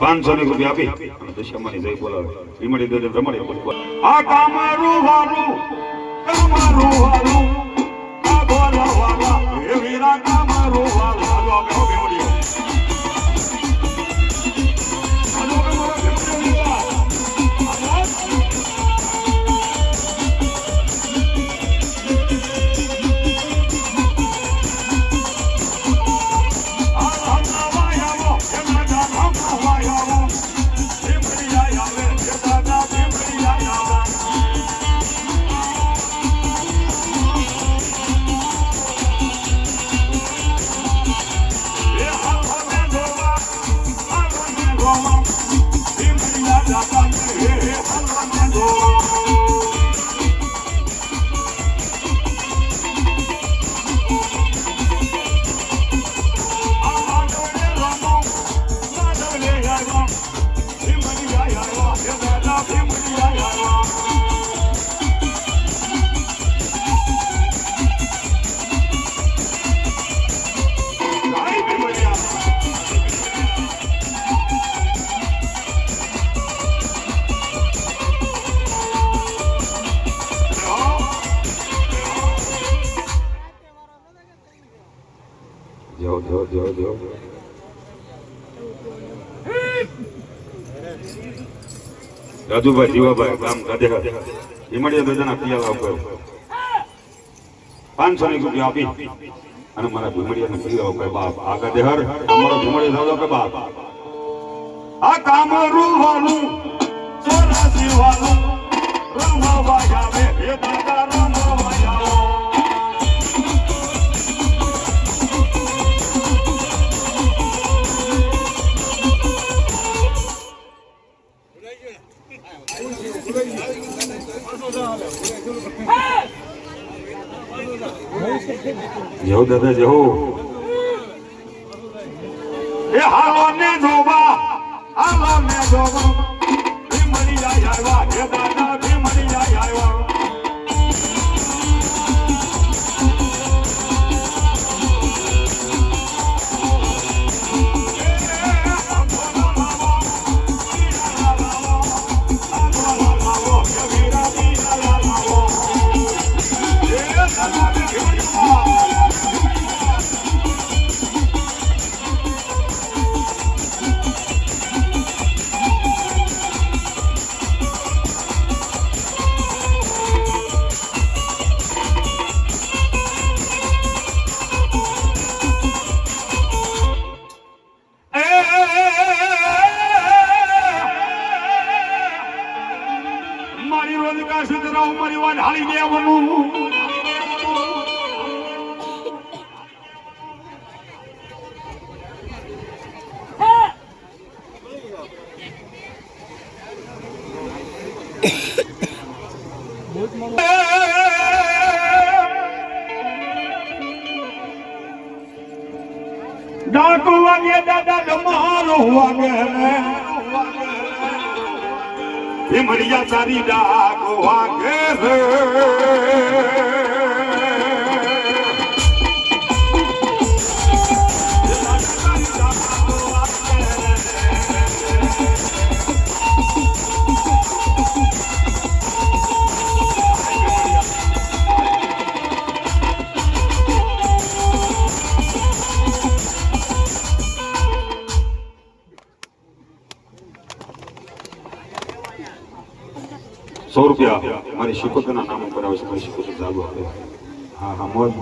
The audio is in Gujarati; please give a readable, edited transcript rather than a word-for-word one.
₹500 આપી દશામાની જય બોલાવે ઈમડી દે પ્રમાણે આ કામરું વારું આ બોલાવા એ વીરા કામરું વાલા આલો બેહો જો રાજુભાઈ જીવાભાઈ ગામ ગાદેહા ઈમડિયા દાદાના પિયાલા ઉપર ₹500 આપી અને મારા ભીમડિયાના પિયાલા ઉપર બાપ આ ગાદેહર અમારો ભીમડિયા દાદા કે બાપ આ કામરું વાલું સોરાસી વાલું રમવાય આવે હે દાદા રમવાય આવો જેહો દાદા જેહો એ હાલો ને જોવા ભીમડી આવ્યા હે દાદા ભીમડી આવ્યા મારી રોજગાર સુધરાવ મારી વાત હાલી દેવાનું ડાકુ વાગે દાદા ધમાલો વાગે ભીમડિયા તારી ડાકુ વાગે ₹100 મારી શિકોતરના નામ ઉપર આવે છે મારી શિકોતર ચાલુ આપે હા મોજ